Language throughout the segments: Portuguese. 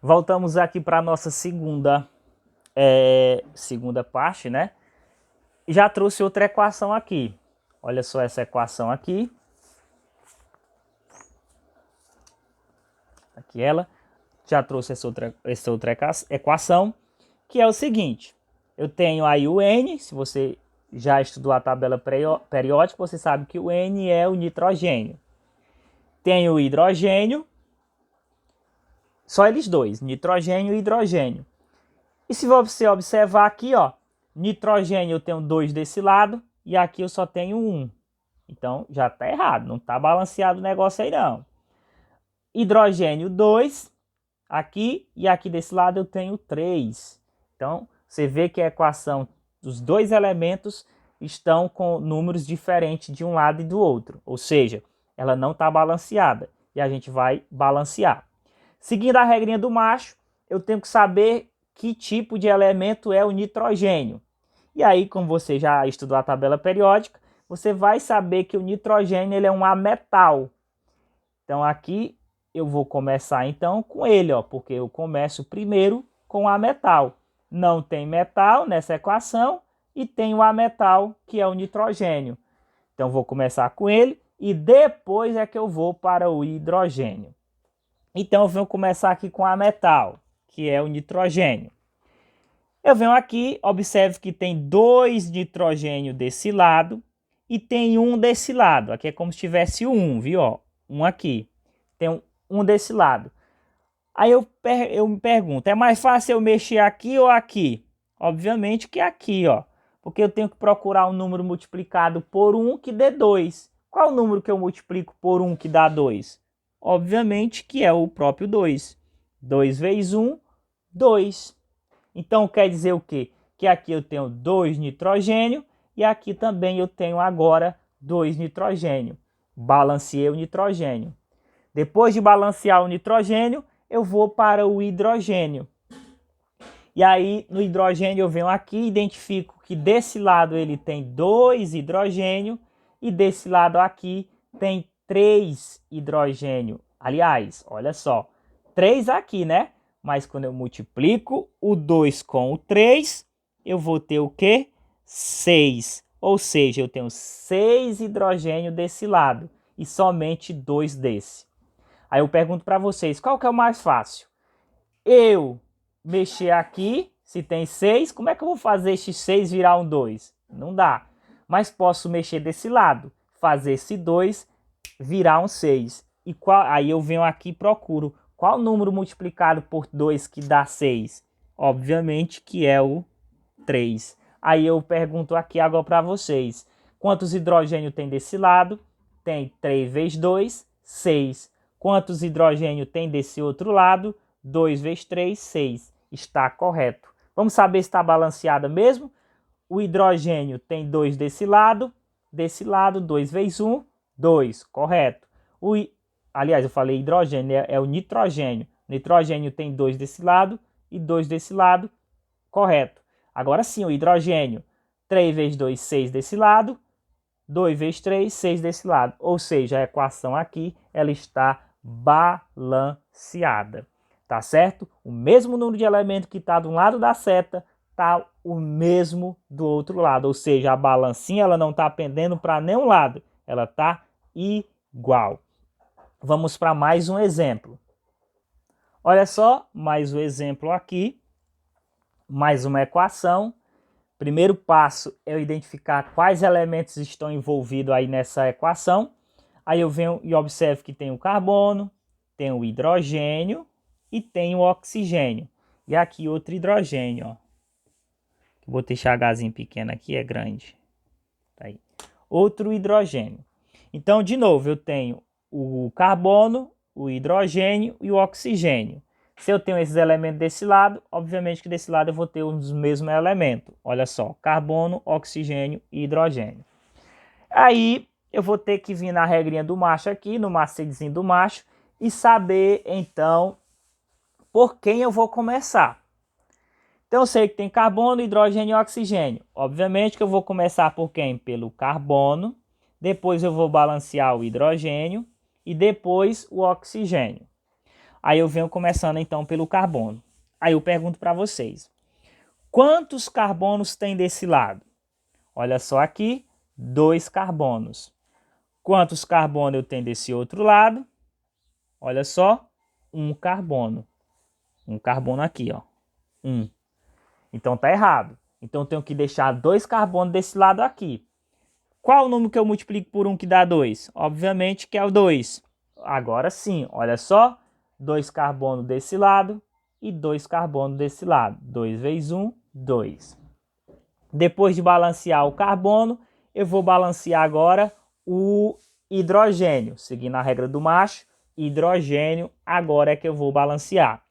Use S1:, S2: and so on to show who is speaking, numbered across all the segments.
S1: Voltamos aqui para a nossa segunda parte, né? Já trouxe outra equação aqui. Olha só essa equação aqui. Aqui ela. Já trouxe essa outra equação, que é o seguinte. Eu tenho aí o N, se você já estudou a tabela periódica, você sabe que o N é o nitrogênio. Tenho o hidrogênio, só eles dois, nitrogênio e hidrogênio. E se você observar aqui, ó, nitrogênio eu tenho 2 desse lado e aqui eu só tenho 1. Então já está errado, não está balanceado o negócio aí não. Hidrogênio 2 aqui e aqui desse lado eu tenho 3. Então você vê que a equação dos dois elementos estão com números diferentes de um lado e do outro. Ou seja, ela não está balanceada e a gente vai balancear. Seguindo a regrinha do macho, eu tenho que saber que tipo de elemento é o nitrogênio. E aí, como você já estudou a tabela periódica, você vai saber que o nitrogênio ele é um ametal. Então aqui eu vou começar então com ele, ó, porque eu começo primeiro com ametal. Não tem metal nessa equação e tem o ametal, que é o nitrogênio. Então vou começar com ele e depois é que eu vou para o hidrogênio. Então eu vou começar aqui com a metal, que é o nitrogênio. Eu venho aqui, observe que tem 2 nitrogênio desse lado e tem 1 desse lado. Aqui é como se tivesse 1, viu? Ó, 1 aqui. Tem um desse lado. Aí eu me pergunto, é mais fácil eu mexer aqui ou aqui? Obviamente que aqui, ó. Porque eu tenho que procurar um número multiplicado por 1 que dê 2. Qual o número que eu multiplico por 1 que dá 2? Obviamente que é o próprio 2. 2 vezes 1, 2. Então quer dizer o quê? Que aqui eu tenho 2 nitrogênio e aqui também eu tenho agora 2 nitrogênio. Balanceei o nitrogênio. Depois de balancear o nitrogênio, eu vou para o hidrogênio. E aí no hidrogênio eu venho aqui e identifico que desse lado ele tem 2 hidrogênio e desse lado aqui tem 3 hidrogênio. Aliás, olha só, 3 aqui, né? Mas quando eu multiplico o 2 com o 3, eu vou ter o quê? 6. Ou seja, eu tenho 6 hidrogênio desse lado e somente 2 desse. Aí eu pergunto para vocês, qual que é o mais fácil? Eu mexer aqui, se tem 6, como é que eu vou fazer este 6 virar um 2? Não dá. Mas posso mexer desse lado, fazer esse 2 virar um 6. E aí eu venho aqui e procuro qual número multiplicado por 2 que dá 6? Obviamente que é o 3. Aí eu pergunto aqui agora para vocês, quantos hidrogênio tem desse lado? Tem 3 vezes 2, 6. Quantos hidrogênio tem desse outro lado? 2 vezes 3, 6. Está correto. Vamos saber se está balanceada mesmo? O hidrogênio tem 2 desse lado, 2 vezes 1, 2. Correto. Aliás, eu falei hidrogênio, é o nitrogênio. O nitrogênio tem 2 desse lado e 2 desse lado. Correto. Agora sim, o hidrogênio, 3 vezes 2, 6 desse lado, 2 vezes 3, 6 desse lado. Ou seja, a equação aqui ela está balanceada. Tá certo? O mesmo número de elementos que está do lado da seta está o mesmo do outro lado. Ou seja, a balancinha ela não está pendendo para nenhum lado. Ela está igual. Vamos para mais um exemplo. Olha só, mais um exemplo aqui. Mais uma equação. Primeiro passo é eu identificar quais elementos estão envolvidos aí nessa equação. Aí eu venho e observo que tem o carbono, tem o hidrogênio e tem o oxigênio. E aqui outro hidrogênio, ó. Vou deixar Hzinho pequeno aqui, é grande. Tá aí. Outro hidrogênio. Então, de novo, eu tenho o carbono, o hidrogênio e o oxigênio. Se eu tenho esses elementos desse lado, obviamente que desse lado eu vou ter os mesmos elementos. Olha só, carbono, oxigênio e hidrogênio. Aí eu vou ter que vir na regrinha do macho aqui, no macetezinho do macho, e saber então por quem eu vou começar. Então eu sei que tem carbono, hidrogênio e oxigênio. Obviamente que eu vou começar por quem? Pelo carbono, depois eu vou balancear o hidrogênio e depois o oxigênio. Aí eu venho começando então pelo carbono. Aí eu pergunto para vocês, quantos carbonos tem desse lado? Olha só aqui, 2 carbonos. Quantos carbonos eu tenho desse outro lado? Olha só, 1 carbono. 1 carbono aqui, ó. 1. Então tá errado. Então eu tenho que deixar 2 carbonos desse lado aqui. Qual o número que eu multiplico por 1 que dá 2? Obviamente que é o 2. Agora sim, olha só. 2 carbonos desse lado e 2 carbonos desse lado. 2 vezes 1, 2. Depois de balancear o carbono, eu vou balancear agora o hidrogênio. Seguindo a regra do macho, hidrogênio agora é que eu vou balancear.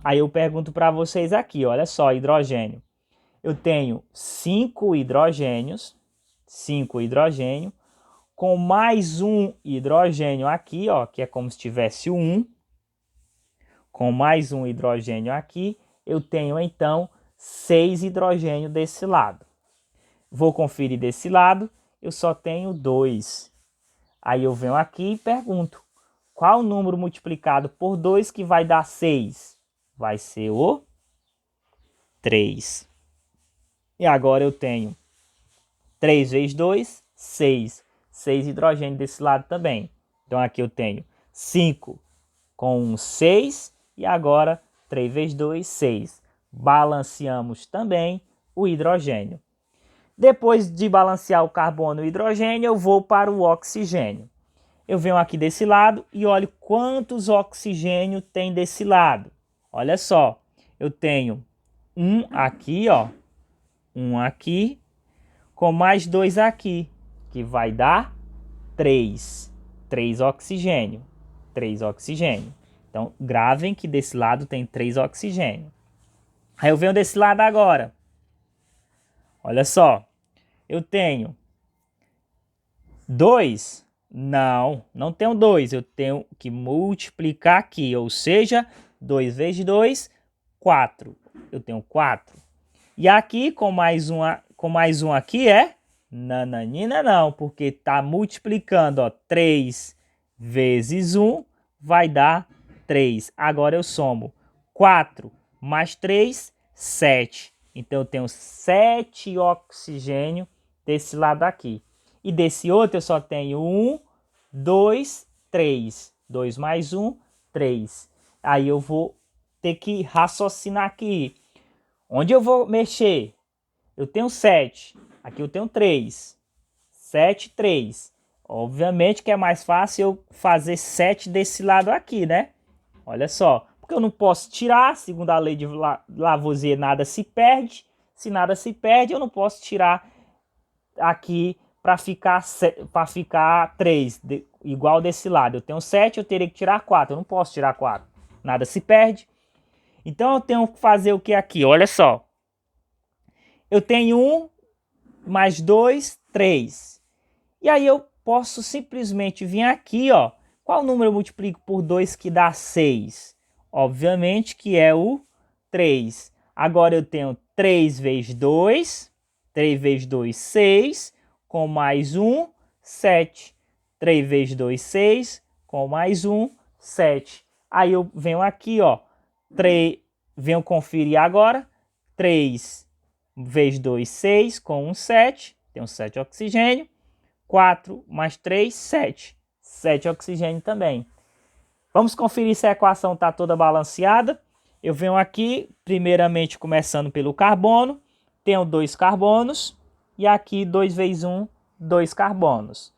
S1: Aí eu pergunto para vocês aqui, olha só, hidrogênio. Eu tenho 5 hidrogênios, com mais um hidrogênio aqui, ó, que é como se tivesse 1. Com mais um hidrogênio aqui, eu tenho então 6 hidrogênios desse lado. Vou conferir desse lado, eu só tenho 2. Aí eu venho aqui e pergunto, qual o número multiplicado por 2 que vai dar 6? Vai ser o 3. E agora eu tenho 3 vezes 2, 6. 6 hidrogênios desse lado também. Então aqui eu tenho 5 com 6 e agora 3 vezes 2, 6. Balanceamos também o hidrogênio. Depois de balancear o carbono e o hidrogênio, eu vou para o oxigênio. Eu venho aqui desse lado e olho quantos oxigênio tem desse lado. Olha só, eu tenho um aqui, ó, um aqui, com mais 2 aqui, que vai dar 3. 3 oxigênio. 3 oxigênio. Então, gravem que desse lado tem 3 oxigênio. Aí eu venho desse lado agora. Olha só. Eu tenho 2. Não tenho 2. Eu tenho que multiplicar aqui. Ou seja, 2 vezes 2, 4. Eu tenho 4. E aqui, com mais um aqui é... Nananina não, porque está multiplicando, ó, 3 vezes 1 vai dar 3. Agora eu somo 4 mais 3, 7. Então eu tenho 7 oxigênio desse lado aqui. E desse outro eu só tenho 1, 2, 3. 2 mais 1, 3. Aí eu vou ter que raciocinar aqui. Onde eu vou mexer? Eu tenho 7. Aqui eu tenho 3. 7, 3. Obviamente que é mais fácil eu fazer 7 desse lado aqui, né? Olha só. Porque eu não posso tirar, segundo a lei de Lavoisier, nada se perde. Se nada se perde, eu não posso tirar aqui para ficar 3, igual desse lado. Eu tenho 7, eu teria que tirar 4. Eu não posso tirar 4. Nada se perde. Então eu tenho que fazer o que aqui? Olha só. Eu tenho 1 mais 2, 3. E aí eu posso simplesmente vir aqui, ó. Qual número eu multiplico por 2 que dá 6? Obviamente que é o 3. Agora eu tenho 3 vezes 2. 3 vezes 2, 6. Com mais 1, 7. 3 vezes 2, 6. Com mais 1, 7. Aí eu venho aqui, ó. Venho conferir agora. 3 vezes 2, 6, com 1, 7. Tem um 7 oxigênio. 4 mais 3, 7. 7 oxigênio também. Vamos conferir se a equação está toda balanceada. Eu venho aqui, primeiramente começando pelo carbono. Tenho 2 carbonos. E aqui 2 vezes 1, 2 carbonos.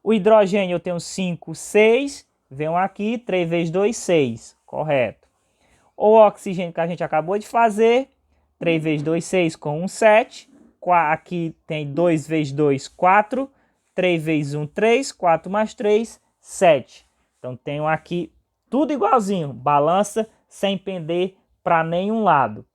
S1: O hidrogênio eu tenho 5, 6. Venho aqui, 3 vezes 2, 6. Correto. O oxigênio que a gente acabou de fazer. 3 vezes 2, 6 com 1, 7. Aqui tem 2 vezes 2, 4. 3 vezes 1, 3. 4 mais 3, 7. Então tenho aqui tudo igualzinho. Balança sem pender para nenhum lado.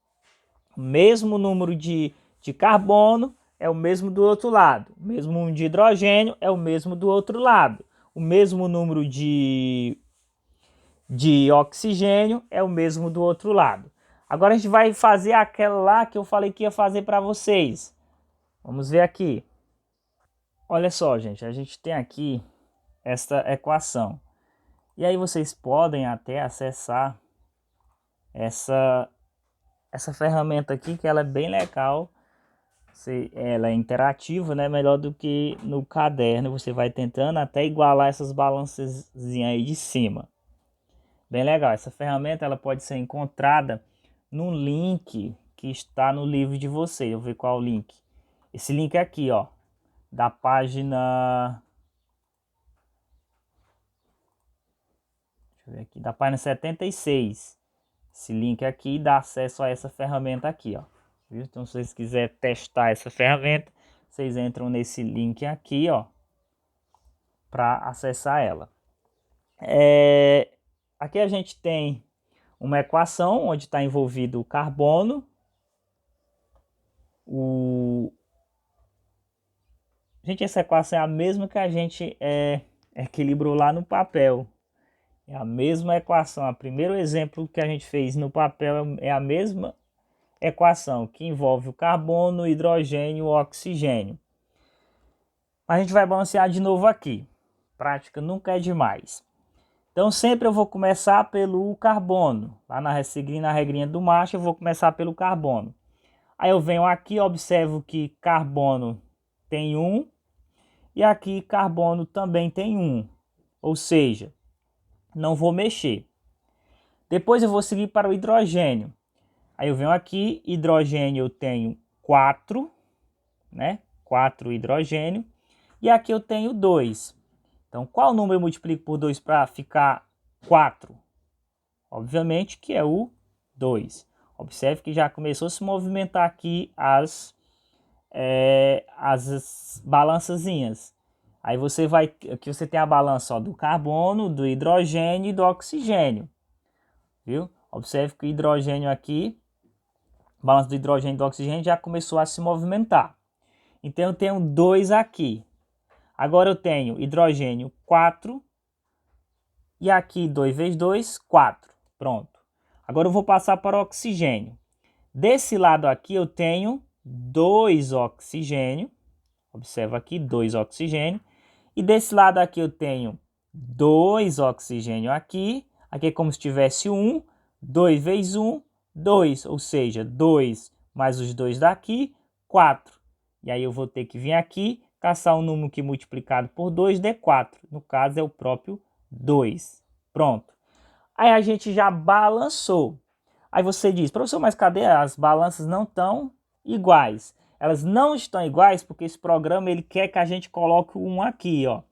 S1: O mesmo número de carbono é o mesmo do outro lado. O mesmo número de hidrogênio é o mesmo do outro lado. O mesmo número de oxigênio é o mesmo do outro lado. Agora a gente vai fazer aquela lá que eu falei que ia fazer para vocês. Vamos ver aqui. Olha só, gente. A gente tem aqui esta equação. E aí vocês podem até acessar essa ferramenta aqui, que ela é bem legal. Ela é interativa, né? Melhor do que no caderno. Você vai tentando até igualar essas balanças aí de cima. Bem legal. Essa ferramenta ela pode ser encontrada no link que está no livro de vocês. Eu vou ver qual o link. Esse link aqui, ó, da página... Deixa eu ver aqui. Da página 76. Esse link aqui dá acesso a essa ferramenta aqui, ó. Viu? Então, se vocês quiserem testar essa ferramenta, vocês entram nesse link aqui, ó, para acessar ela. Aqui a gente tem uma equação onde está envolvido o carbono, Gente, essa equação é a mesma que a gente equilibrou lá no papel. É a mesma equação. O primeiro exemplo que a gente fez no papel é a mesma equação, que envolve o carbono, o hidrogênio e o oxigênio. A gente vai balancear de novo aqui. Prática nunca é demais. Então sempre eu vou começar pelo carbono. Lá seguindo a regrinha do macho, eu vou começar pelo carbono. Aí eu venho aqui, observo que carbono tem 1 e aqui carbono também tem 1. Ou seja, não vou mexer. Depois eu vou seguir para o hidrogênio. Aí eu venho aqui, hidrogênio eu tenho 4, né? 4 hidrogênio. E aqui eu tenho 2. Então, qual número eu multiplico por 2 para ficar 4? Obviamente que é o 2. Observe que já começou a se movimentar aqui as balançazinhas. Aí você vai, aqui você tem a balança ó, do carbono, do hidrogênio e do oxigênio. Viu? Observe que o hidrogênio aqui, a balança do hidrogênio e do oxigênio já começou a se movimentar. Então eu tenho 2 aqui. Agora eu tenho hidrogênio 4 e aqui 2 vezes 2, 4. Pronto. Agora eu vou passar para o oxigênio. Desse lado aqui eu tenho 2 oxigênio. Observa aqui, 2 oxigênio. E desse lado aqui eu tenho 2 oxigênio aqui. Aqui é como se tivesse 1. 2 vezes 1, 2. Ou seja, 2 mais os 2 daqui, 4. E aí eu vou ter que vir aqui, caçar um número que multiplicado por 2 dê 4. No caso é o próprio 2. Pronto. Aí a gente já balançou. Aí você diz, professor, mas cadê? As balanças não estão iguais. Elas não estão iguais porque esse programa ele quer que a gente coloque o 1 aqui, ó.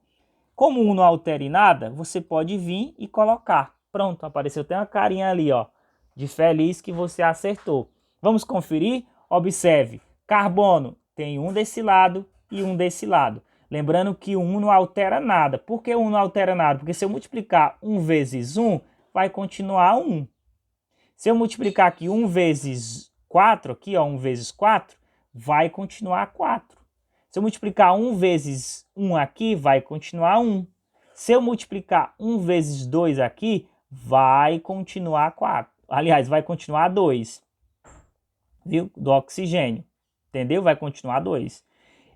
S1: Como o 1 não altera em nada, você pode vir e colocar. Pronto, apareceu até uma carinha ali, ó, de feliz que você acertou. Vamos conferir? Observe, carbono tem 1 desse lado e 1 desse lado. Lembrando que o 1 não altera nada. Por que o 1 não altera nada? Porque se eu multiplicar 1 vezes 1, vai continuar 1. Se eu multiplicar aqui 1 vezes 4, aqui ó, 1 vezes 4, vai continuar 4. Se eu multiplicar 1 vezes 1 aqui, vai continuar 1. Se eu multiplicar 1 vezes 2 aqui, vai continuar 4. Aliás, vai continuar 2. Viu? Do oxigênio. Entendeu? Vai continuar 2.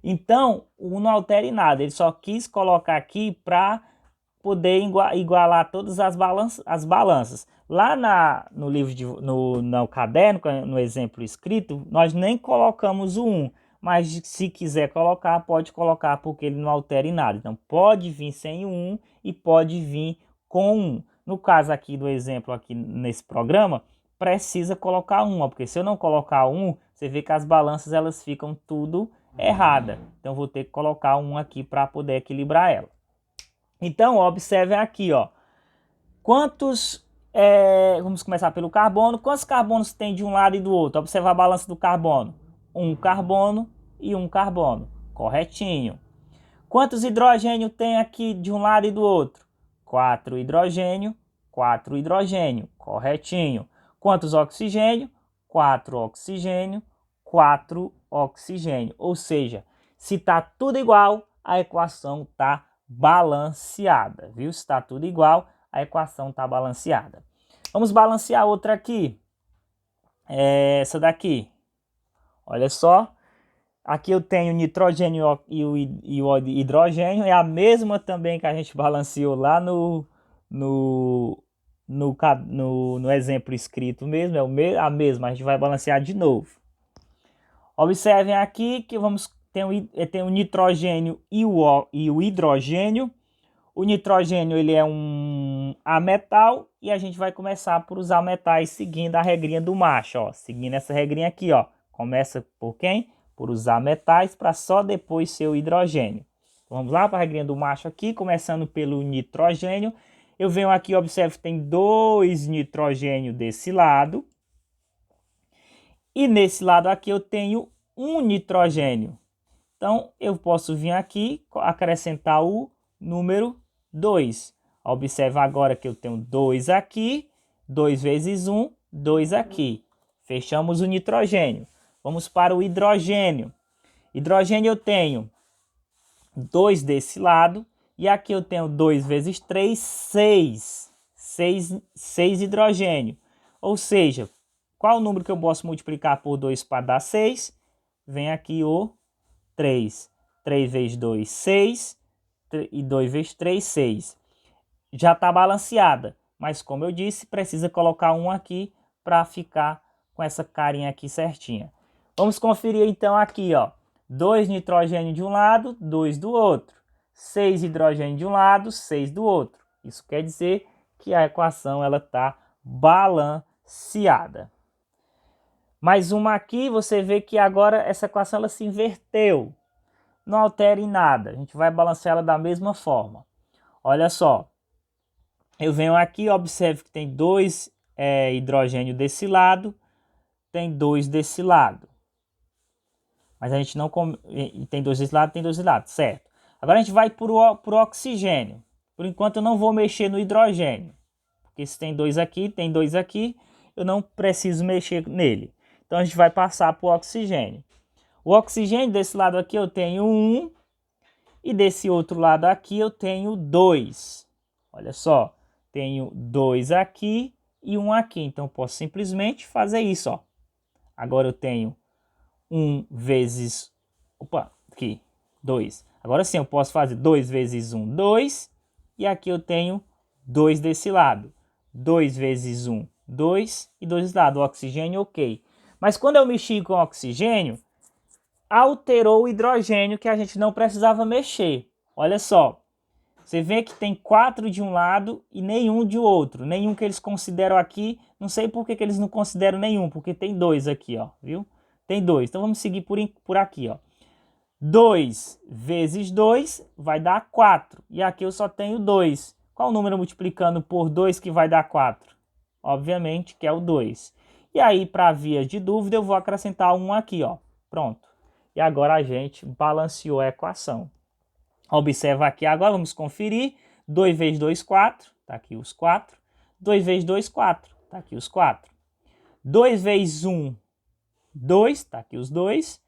S1: Então, o 1 não altera em nada. Ele só quis colocar aqui para poder igualar todas as balanças. Lá no livro, no caderno, no exemplo escrito, nós nem colocamos o 1. Mas se quiser colocar, pode colocar porque ele não altera em nada. Então, pode vir sem o 1 e pode vir com 1. No caso aqui do exemplo, aqui nesse programa, precisa colocar 1. Porque se eu não colocar 1, você vê que as balanças elas ficam tudo errada. Então, vou ter que colocar 1 aqui para poder equilibrar ela. Então, observe aqui, ó. Vamos começar pelo carbono. Quantos carbonos tem de um lado e do outro? Observa a balança do carbono. 1 carbono e 1 carbono. Corretinho. Quantos hidrogênio tem aqui de um lado e do outro? 4 hidrogênio, 4 hidrogênio. Corretinho. Quantos oxigênio? 4 oxigênio, 4 oxigênio. Ou seja, se está tudo igual, a equação está balanceada. Viu? Se está tudo igual, a equação está balanceada. Vamos balancear outra aqui. Essa daqui. Olha só. Aqui eu tenho nitrogênio e o hidrogênio. É a mesma também que a gente balanceou lá no no, no exemplo escrito mesmo, é a mesma, a gente vai balancear de novo. Observem aqui que tem o nitrogênio e o hidrogênio. O nitrogênio ele é um ametal e a gente vai começar por usar metais seguindo a regrinha do macho, ó, seguindo essa regrinha aqui, ó. Começa por quem? Por usar metais para só depois ser o hidrogênio. Vamos lá para a regrinha do macho aqui, começando pelo nitrogênio. Eu venho aqui, observo que tem 2 nitrogênio desse lado. E nesse lado aqui eu tenho um nitrogênio. Então, eu posso vir aqui, acrescentar o número 2. Observa agora que eu tenho 2 aqui, 2 vezes 1, 2 aqui. Fechamos o nitrogênio. Vamos para o hidrogênio. Hidrogênio eu tenho 2 desse lado, e aqui eu tenho 2 vezes 3, 6. 6 hidrogênio. Ou seja, qual o número que eu posso multiplicar por 2 para dar 6? Vem aqui o 3. 3 vezes 2, 6. E 2 vezes 3, 6. Já está balanceada. Mas como eu disse, precisa colocar um aqui para ficar com essa carinha aqui certinha. Vamos conferir então aqui, ó. 2 nitrogênio de um lado, 2 do outro. 6 hidrogênio de um lado, 6 do outro. Isso quer dizer que a equação ela está balanceada. Mais uma aqui, você vê que agora essa equação ela se inverteu. Não altera em nada, a gente vai balancear ela da mesma forma. Olha só, eu venho aqui, observo que tem 2 hidrogênio desse lado, tem 2 desse lado. Mas a gente não... Tem 2 desse lado, tem 2 desse lado, certo. Agora a gente vai para o oxigênio. Por enquanto eu não vou mexer no hidrogênio. Porque se tem 2 aqui, tem 2 aqui, eu não preciso mexer nele. Então a gente vai passar para o oxigênio. O oxigênio desse lado aqui eu tenho 1 e desse outro lado aqui eu tenho 2. Olha só, tenho 2 aqui e 1 aqui. Então eu posso simplesmente fazer isso, ó. Agora eu tenho 1 vezes... Opa, aqui, 2. Agora sim eu posso fazer 2 vezes 1, 2. E aqui eu tenho 2 desse lado. 2 vezes 1, 2. E 2 desse lado. O oxigênio, ok. Mas quando eu mexi com o oxigênio, alterou o hidrogênio que a gente não precisava mexer. Olha só, você vê que tem 4 de um lado e nenhum de outro. Nenhum que eles consideram aqui, não sei por que eles não consideram nenhum, porque tem 2 aqui, ó, viu? Tem 2, então vamos seguir por aqui, ó. 2 vezes 2 vai dar 4, e aqui eu só tenho 2. Qual o número multiplicando por 2 que vai dar 4? Obviamente que é o 2. E aí, para via de dúvida, eu vou acrescentar 1 aqui, ó. Pronto. E agora a gente balanceou a equação. Observa aqui agora, vamos conferir. 2 vezes 2, 4. Está aqui os 4. 2 vezes 2, 4. Está aqui os 4. 2 vezes 1, 2. Está aqui os 2.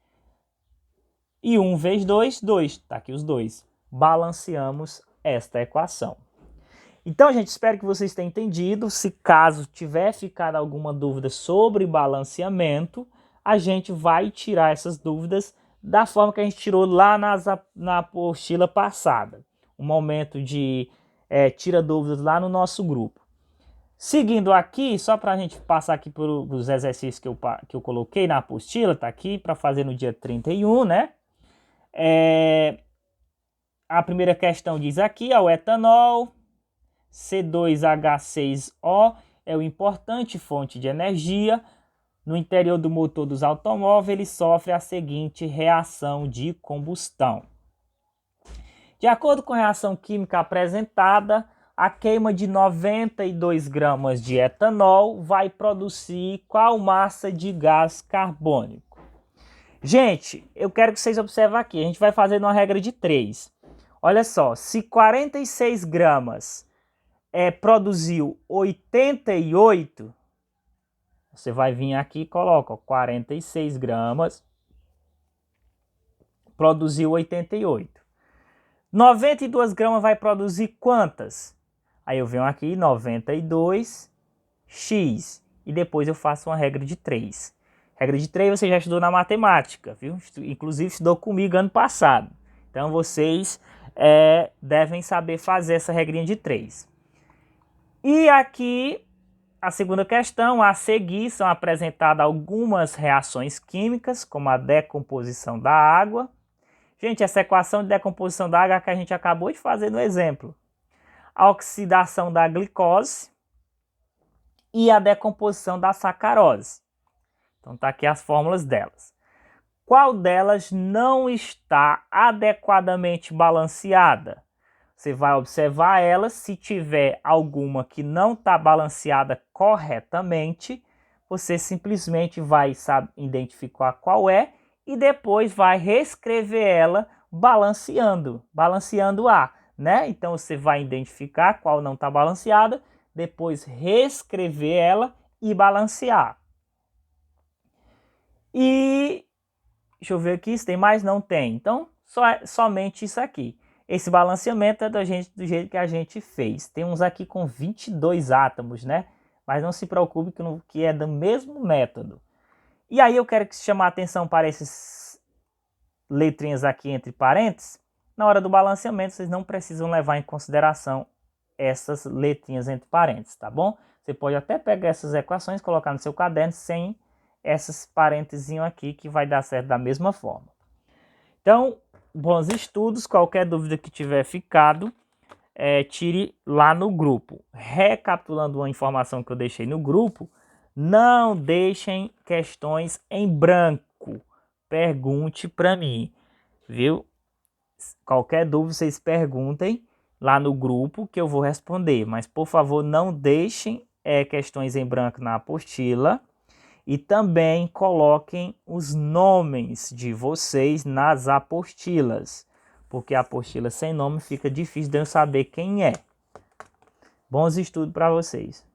S1: E 1 vezes 2, 2. Está aqui os 2. Balanceamos esta equação. Então, gente, espero que vocês tenham entendido. Se caso tiver ficado alguma dúvida sobre balanceamento, a gente vai tirar essas dúvidas da forma que a gente tirou lá na apostila passada. Um momento de tira dúvidas lá no nosso grupo. Seguindo aqui, só para a gente passar aqui pelos exercícios que eu coloquei na apostila, tá aqui para fazer no dia 31, né? A primeira questão diz aqui, o etanol C2H6O é uma importante fonte de energia. No interior do motor dos automóveis, ele sofre a seguinte reação de combustão. De acordo com a reação química apresentada, a queima de 92 gramas de etanol vai produzir qual massa de gás carbônico? Gente, eu quero que vocês observem aqui. A gente vai fazer uma regra de 3. Olha só, se 46 gramas produziu 88, você vai vir aqui e coloca 46 gramas, produziu 88. 92 gramas vai produzir quantas? Aí eu venho aqui, 92x, e depois eu faço uma regra de 3. Regra de 3 você já estudou na matemática, viu? Inclusive estudou comigo ano passado. Então vocês devem saber fazer essa regrinha de 3. E aqui, a segunda questão, a seguir são apresentadas algumas reações químicas, como a decomposição da água. Gente, essa equação de decomposição da água que a gente acabou de fazer no exemplo. A oxidação da glicose e a decomposição da sacarose. Então tá aqui as fórmulas delas. Qual delas não está adequadamente balanceada? Você vai observar elas, se tiver alguma que não está balanceada corretamente, você simplesmente vai identificar qual é e depois vai reescrever ela balanceando-a, né? Então você vai identificar qual não está balanceada, depois reescrever ela e balancear. E deixa eu ver aqui se tem mais, não tem. Então somente isso aqui. Esse balanceamento é do jeito que a gente fez. Tem uns aqui com 22 átomos, né? Mas não se preocupe que é do mesmo método. E aí eu quero que se chamar a atenção para essas letrinhas aqui entre parênteses. Na hora do balanceamento, vocês não precisam levar em consideração essas letrinhas entre parênteses, tá bom? Você pode até pegar essas equações e colocar no seu caderno sem essas parênteses aqui, que vai dar certo da mesma forma. Então, bons estudos. Qualquer dúvida que tiver ficado, tire lá no grupo. Recapitulando uma informação que eu deixei no grupo, não deixem questões em branco. Pergunte para mim, viu? Qualquer dúvida vocês perguntem lá no grupo que eu vou responder. Mas, por favor, não deixem questões em branco na apostila. E também coloquem os nomes de vocês nas apostilas, porque a apostila sem nome fica difícil de eu saber quem é. Bons estudos para vocês.